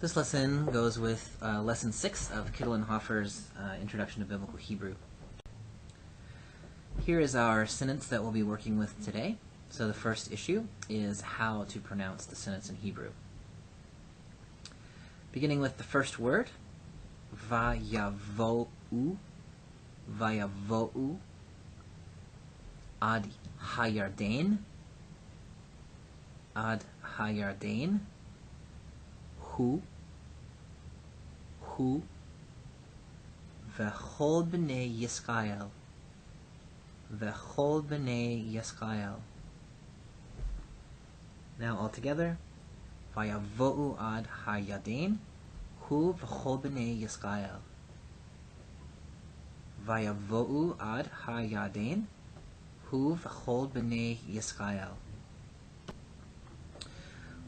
This lesson goes with Lesson 6 of Kittel and Hoffer's Introduction to Biblical Hebrew. Here is our sentence that we'll be working with today. So the first issue is how to pronounce the sentence in Hebrew. Beginning with the first word, vayavo'u, vayavo'u, ad hayarden, hu, v'chol b'nei Yisrael, v'chol b'nei Yisrael. Now all together, vayavo'u ad hayarden, hu v'chol b'nei Yisrael. Vayavo'u ad hayarden, hu v'chol b'nei Yisrael.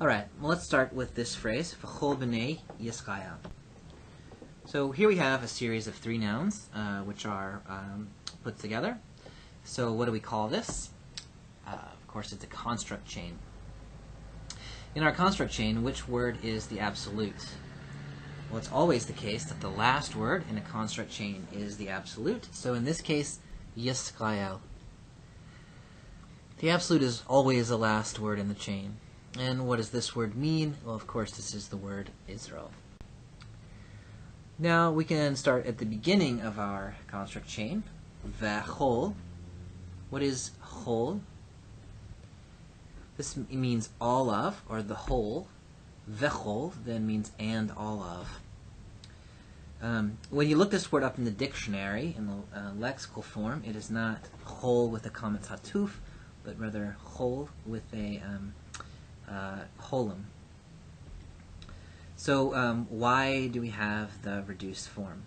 Alright, well, let's start with this phrase, v'chol b'nei Yisrael. So here we have a series of three nouns, which are put together. So what do we call this? Of course, it's a construct chain. In our construct chain, which word is the absolute? Well, it's always the case that the last word in a construct chain is the absolute. So in this case, Yisrael. The absolute is always the last word in the chain. And what does this word mean? Well, of course, this is the word Israel. Now we can start at the beginning of our construct chain. V'chol. What is chol? This means all of, or the whole. V'chol then means and all of. When you look this word up in the dictionary, in the lexical form, it is not chol with a kametz hatuf, but rather chol with a cholim. So why do we have the reduced form?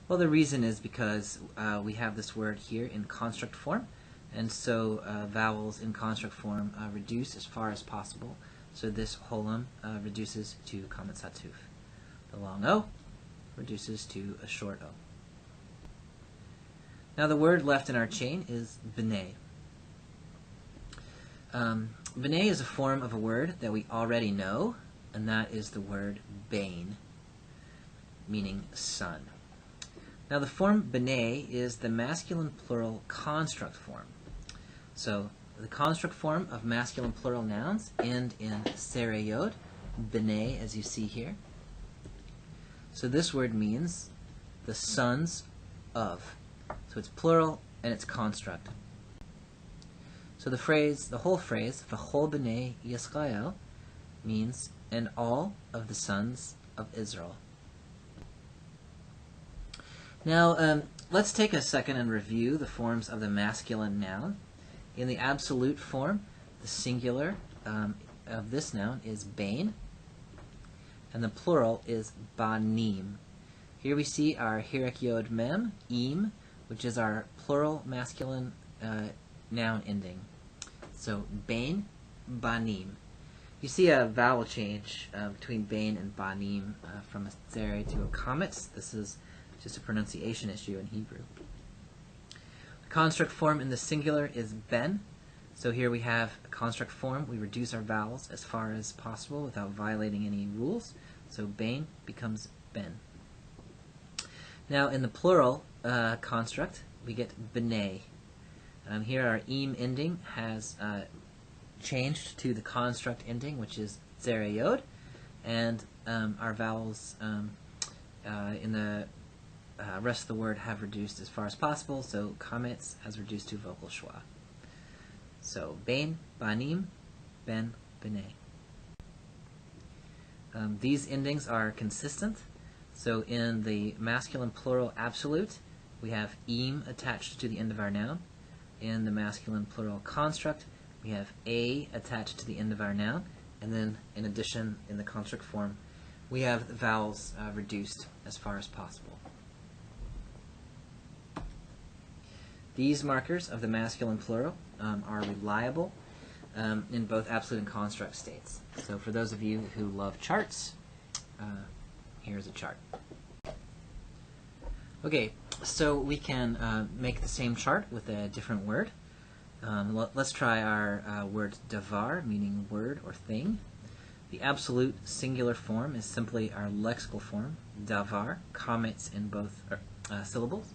Well, the reason is because we have this word here in construct form, and so vowels in construct form reduce as far as possible. So this cholim reduces to kametz hatuf. The long O reduces to a short O. Now the word left in our chain is b'nei. B'nei is a form of a word that we already know, and that is the word bain, meaning son. Now the form b'nei is the masculine plural construct form. So the construct form of masculine plural nouns end in sereyod, b'nei, as you see here. So this word means the sons of. So it's plural and it's construct. So the whole phrase, v'chol b'nei Yisrael, means and all of the sons of Israel. Now, let's take a second and review the forms of the masculine noun. In the absolute form, the singular of this noun is bain, and the plural is banim. Here we see our hirek yod mem, im, which is our plural masculine noun ending. So bain, banim. You see a vowel change between bain and banim from a zere to a kametz. This is just a pronunciation issue in Hebrew. The construct form in the singular is ben. So here we have a construct form. We reduce our vowels as far as possible without violating any rules. So bain becomes ben. Now in the plural construct, we get b'nei. Here our im ending has changed to the construct ending, which is zere yod, and our vowels in the rest of the word have reduced as far as possible, so kametz has reduced to vocal schwa. So bain, banim, ben, b'nei. These endings are consistent. So in the masculine plural absolute, we have im attached to the end of our noun. In the masculine plural construct, we have a attached to the end of our noun, and then in addition, in the construct form, we have the vowels reduced as far as possible. These markers of the masculine plural are reliable in both absolute and construct states. So for those of you who love charts, here's a chart. Okay, so we can make the same chart with a different word. Let's try our word davar, meaning word or thing. The absolute singular form is simply our lexical form, davar, comments in both syllables.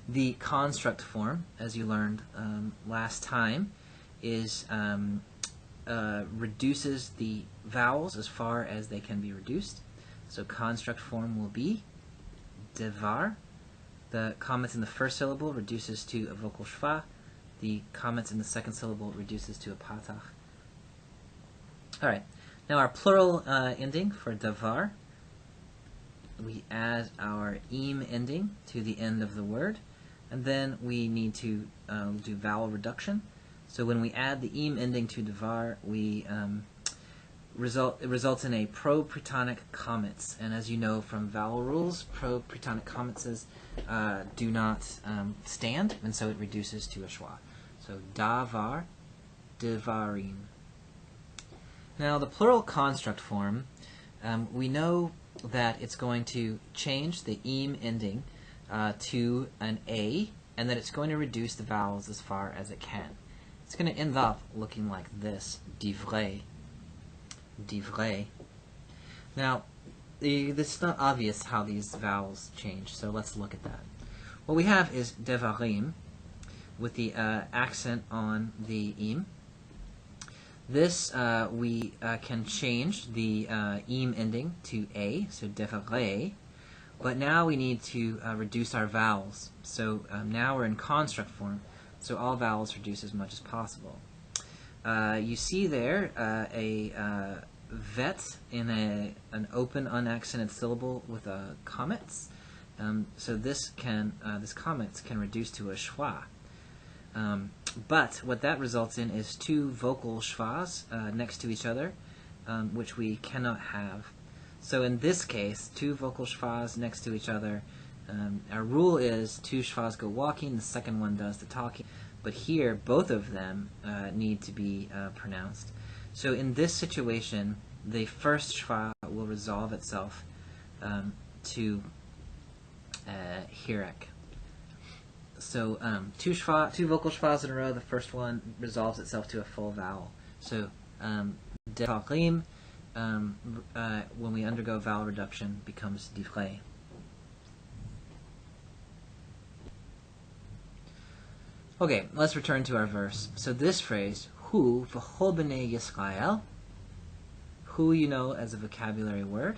The construct form, as you learned last time, is reduces the vowels as far as they can be reduced. So construct form will be devar. The comments in the first syllable reduces to a vocal shva. The comments in the second syllable reduces to a patach. All right. Now our plural ending for davar, we add our im ending to the end of the word, and then we need to do vowel reduction. So when we add the im ending to davar, it results in a pro-pretonic comments. And as you know from vowel rules, pro-pretonic comments do not stand, and so it reduces to a schwa. So davar, devarim. Now the plural construct form, we know that it's going to change the im ending to an a, and that it's going to reduce the vowels as far as it can. It's going to end up looking like this, divrei. Divrei. Now, it's not obvious how these vowels change, so let's look at that. What we have is devarim, with the accent on the im. This, we can change the im ending to a, so devarei, but now we need to reduce our vowels. So now we're in construct form, so all vowels reduce as much as possible. You see there a vet in an open unaccented syllable with a comments. So this comments can reduce to a schwa. But what that results in is two vocal schwas next to each other, which we cannot have. So in this case, two vocal schwas next to each other, our rule is two schwas go walking, the second one does the talking. But here, both of them need to be pronounced. So in this situation, the first schwa will resolve itself to hirek. So two vocal schwas in a row, the first one resolves itself to a full vowel. So devarim, when we undergo vowel reduction, becomes divrei. Okay, let's return to our verse. So this phrase, hu v'chol b'nei Yisrael, hu you know as a vocabulary word.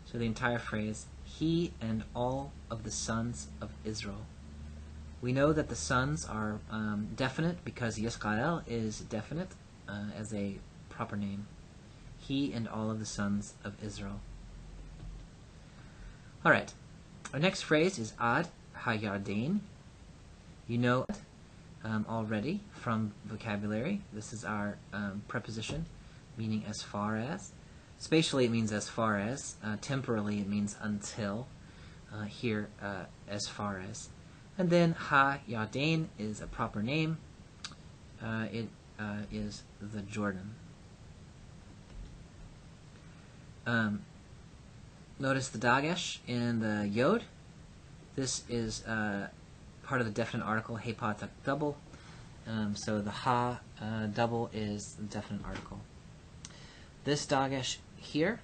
So the entire phrase, he and all of the sons of Israel. We know that the sons are definite because Yisrael is definite as a proper name. He and all of the sons of Israel. All right, our next phrase is ad hayarden. You know already from vocabulary. This is our preposition, meaning as far as. Spatially, it means as far as. Temporally, it means until. Here, as far as. And then Ha-Yarden is a proper name. It is the Jordan. Notice the dagesh in the yod. This is part of the definite article, Hepatak double. So the ha double is the definite article. This dagesh here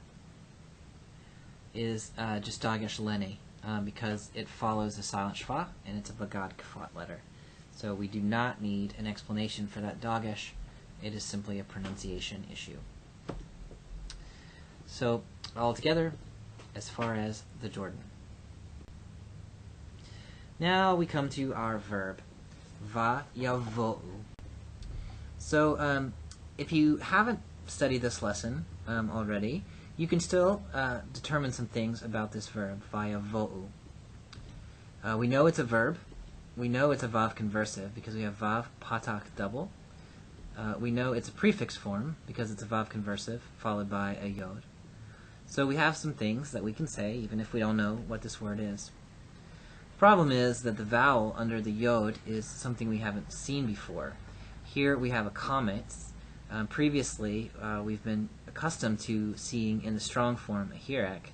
is just dagesh lene, because it follows the silent shva, and it's a bagad kafat letter. So we do not need an explanation for that dagesh. It is simply a pronunciation issue. So all together, as far as the Jordan. Now we come to our verb, va yavo'u. So if you haven't studied this lesson already, you can still determine some things about this verb, va yavo'u. We know it's a verb. We know it's a vav conversive because we have vav patak double. We know it's a prefix form because it's a vav conversive followed by a yod. So we have some things that we can say even if we don't know what this word is. Problem is that the vowel under the yod is something we haven't seen before. Here we have a comment. Previously, we've been accustomed to seeing in the strong form a hirek,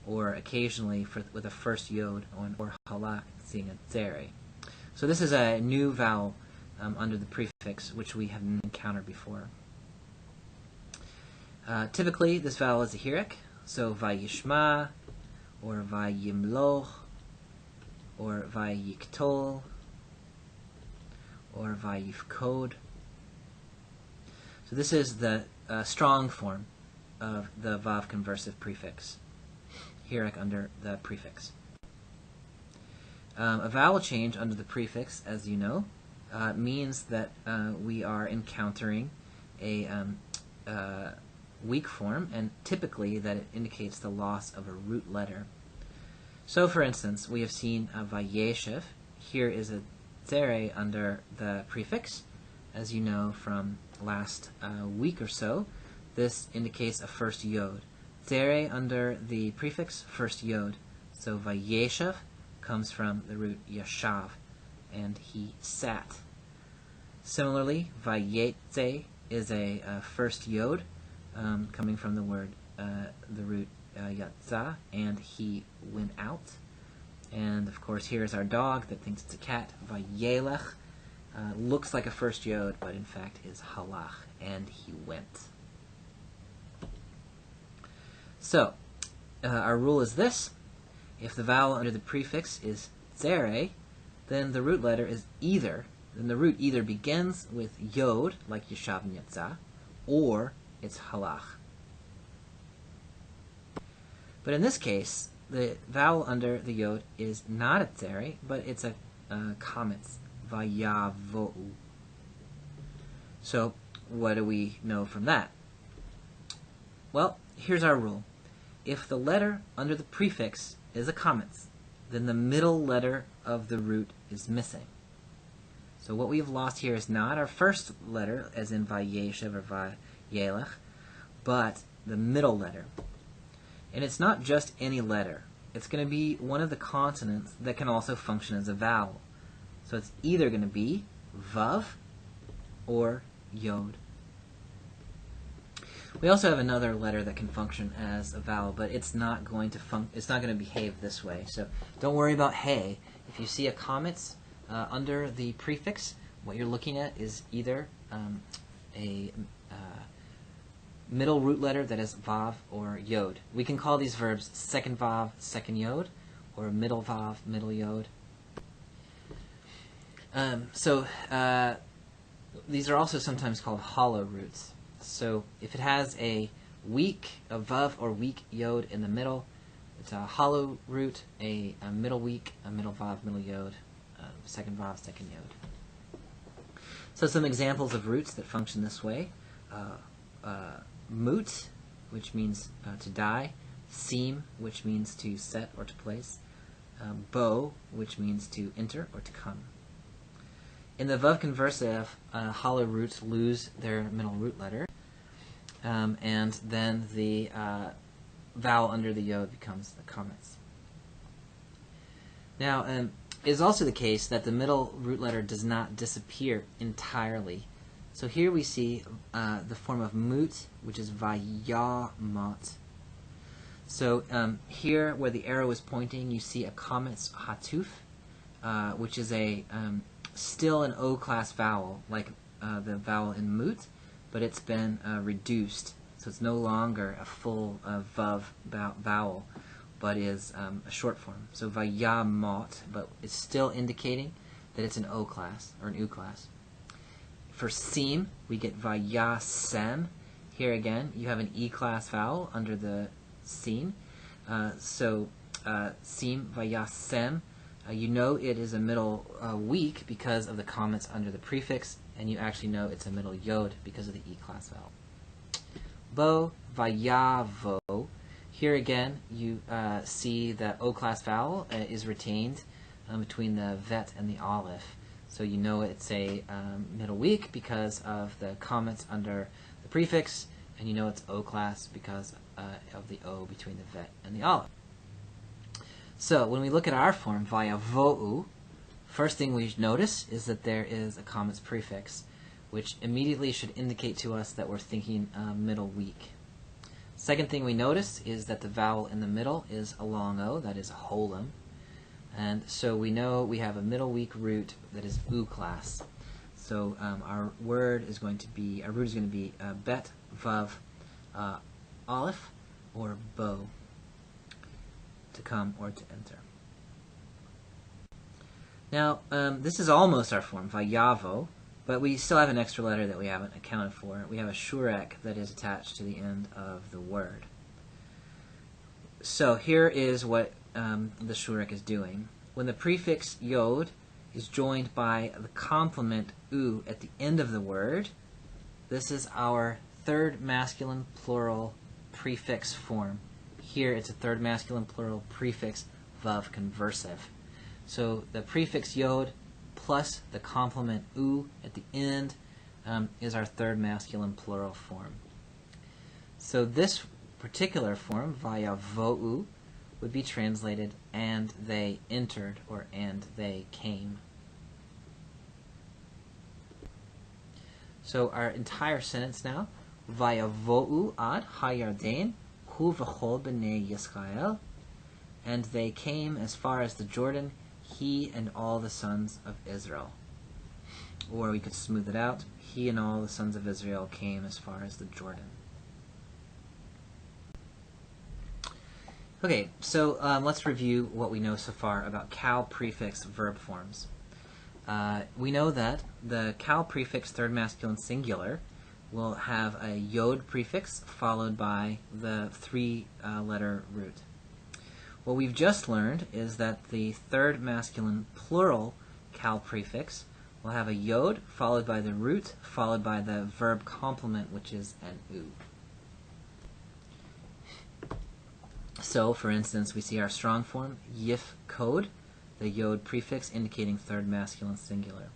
or occasionally with a first yod or halak, seeing a tzere. So this is a new vowel under the prefix, which we haven't encountered before. Typically, this vowel is a hirek, so vayishma, or vayimloch, or vayiktol, or vayifkod. So this is the strong form of the vav conversive prefix, hirek under the prefix. A vowel change under the prefix, as you know, means that we are encountering a weak form, and typically that it indicates the loss of a root letter. So, for instance, we have seen vayeshev. Here is a tzere under the prefix. As you know from last week or so, this indicates a first yod. Tzere under the prefix, first yod. So vayeshev comes from the root yashav, and he sat. Similarly, vayetze is a first yod, coming from the root yatza, and he went out. And of course, here is our dog that thinks it's a cat. Vayelech looks like a first yod, but in fact is halach, and he went. So, our rule is this: if the vowel under the prefix is tzere, then the root either begins with yod, like yeshav and yatza, or it's halach. But in this case, the vowel under the yod is not a tzere, but it's a kametz, vayavo'u. So, what do we know from that? Well, here's our rule. If the letter under the prefix is a kametz, then the middle letter of the root is missing. So what we've lost here is not our first letter, as in vayeshev or vayelech, but the middle letter. And it's not just any letter. It's going to be one of the consonants that can also function as a vowel. So it's either going to be vav or yod. We also have another letter that can function as a vowel, but it's not going to behave this way. So don't worry about hey. If you see a kametz under the prefix, what you're looking at is either a middle root letter that is vav or yod. We can call these verbs second vav, second yod, or middle vav, middle yod. These are also sometimes called hollow roots. So if it has a vav or weak yod in the middle, it's a hollow root, a middle weak, a middle vav, middle yod, second vav, second yod. So some examples of roots that function this way: mut, which means to die; sim, which means to set or to place; bo, which means to enter or to come. In the vav conversive, hollow roots lose their middle root letter, and then the vowel under the yod becomes the kametz. Now, it is also the case that the middle root letter does not disappear entirely. So here we see the form of mut, which is vayamat. So here, where the arrow is pointing, you see a kametz hatuf, which is a still an O-class vowel, like the vowel in mut, but it's been reduced, so it's no longer a full vav vowel, but is a short form. So vayamot, but it's still indicating that it's an O-class or an U-class. For sim, we get vayasem. Here again, you have an E-class vowel under the sin. Sim, vayasem. You know it is a middle weak because of the comments under the prefix, and you actually know it's a middle yod because of the E-class vowel. Bo, vayavo. Here again, you see the O-class vowel is retained between the vet and the aleph. So you know it's a middle weak because of the comments under the prefix, and you know it's O-class because of the O between the vet and the aleph. So when we look at our form, vayavo'u, first thing we notice is that there is a kametz prefix, which immediately should indicate to us that we're thinking middle weak. Second thing we notice is that the vowel in the middle is a long O, that is a holem. And so we know we have a middle weak root that is U-class. So our root is going to be bet, vav, aleph, or bo, to come or to enter. Now, this is almost our form, vayavo, but we still have an extra letter that we haven't accounted for. We have a shurek that is attached to the end of the word. So here is what the shurek is doing. When the prefix yod is joined by the complement u at the end of the word, this is our third masculine plural prefix form. Here it's a third masculine plural prefix vav conversive. So the prefix yod plus the complement u at the end is our third masculine plural form. So this particular form, vayavo'u, would be translated and they entered, or and they came. So our entire sentence now, vayavo'u ad hayarden hu v'chol b'nei Yisrael, and they came as far as the Jordan, he and all the sons of Israel. Or we could smooth it out, he and all the sons of Israel came as far as the Jordan. Okay, so let's review what we know so far about cal prefix verb forms. We know that the cal prefix third masculine singular will have a yod prefix followed by the three-letter root. What we've just learned is that the third masculine plural cal prefix will have a yod followed by the root followed by the verb complement, which is an u. So, for instance, we see our strong form, yif kod, the yod prefix indicating third masculine singular.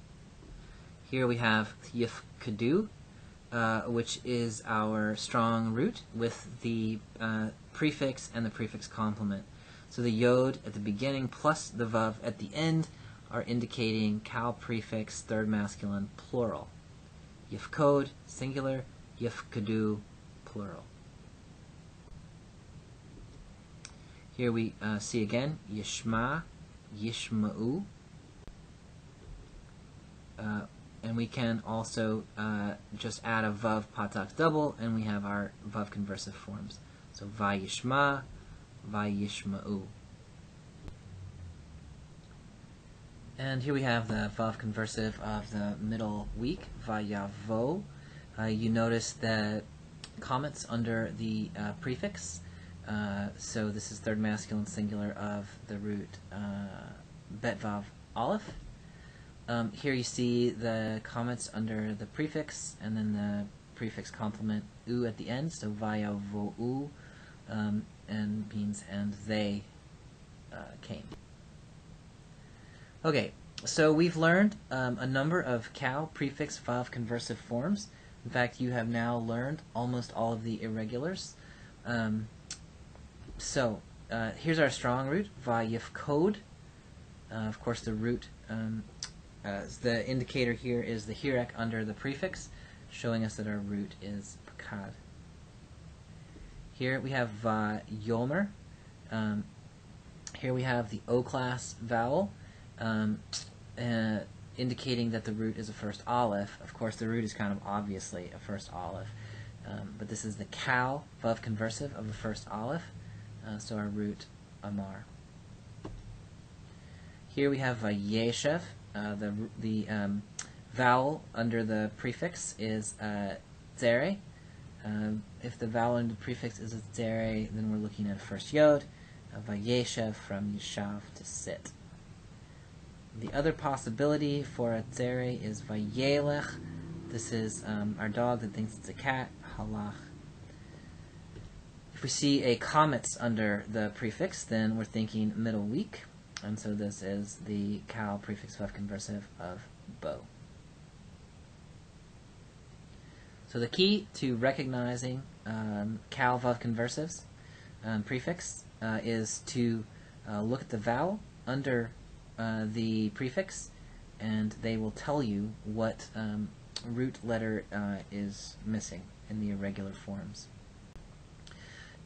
Here we have yif kadu, which is our strong root with the prefix and the prefix complement. So the yod at the beginning plus the vav at the end are indicating cal prefix third masculine plural. Yif kod, singular, yif kadu, plural. Here we see again, yishma, yishma'u, and we can also just add a vav patak double, and we have our vav conversive forms. So vayishma, vayishma'u. And here we have the vav conversive of the middle week, vayavo. You notice the comments under the prefix. So this is third masculine singular of the root bet vav aleph. Here you see the comments under the prefix and then the prefix complement u at the end. So vayavo'u and means and they came. Okay, so we've learned a number of cal prefix vav conversive forms. In fact, you have now learned almost all of the irregulars. So, here's our strong root, vayif kod. Of course, the root, the indicator here is the hirek under the prefix, showing us that our root is pakad. Here we have vayomer. Here we have the O-class vowel, indicating that the root is a first aleph. Of course, the root is kind of obviously a first aleph, but this is the cal, vav conversive of the first aleph. So our root, amar. Here we have vayeshev. The vowel under the prefix is zere. If the vowel under the prefix is a zere, then we're looking at a first yod. Vayeshev from yeshav, to sit. The other possibility for a zere is vayelech. This is our dog that thinks it's a cat, halach. If we see a comets under the prefix, then we're thinking middle week, and so this is the cal prefix vav conversive of bo. So the key to recognizing cal vav conversives prefix is to look at the vowel under the prefix, and they will tell you what root letter is missing in the irregular forms.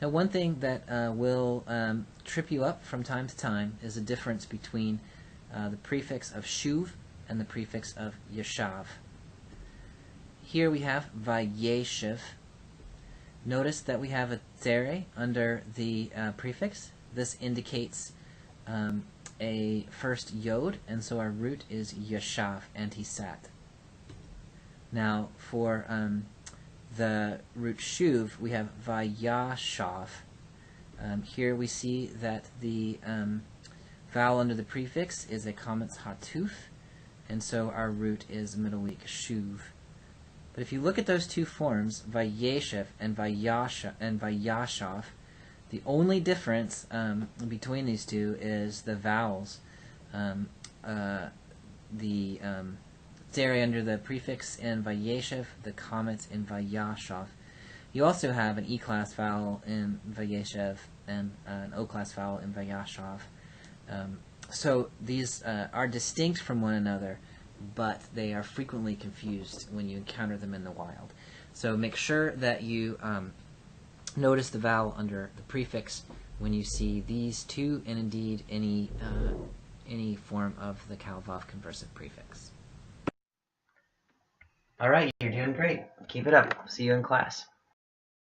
Now, one thing that will trip you up from time to time is the difference between the prefix of shuv and the prefix of yeshav. Here we have vayeshev. Notice that we have a tere under the prefix. This indicates a first yod, and so our root is yashav, and he sat. Now, for the root shuv, we have vayashav. Here we see that the vowel under the prefix is a kametz hatuf, and so our root is middle weak shuv. But if you look at those two forms, vayeshev and vayashav, the only difference between these two is the vowels. The tere under the prefix in vayeshev, the kametz in vayashav. You also have an E-class vowel in vayeshev and an O-class vowel in vayashav. So these are distinct from one another, but they are frequently confused when you encounter them in the wild. So make sure that you notice the vowel under the prefix when you see these two, and indeed any form of the Kal-Vav conversive prefix. All right, you're doing great. Keep it up. See you in class.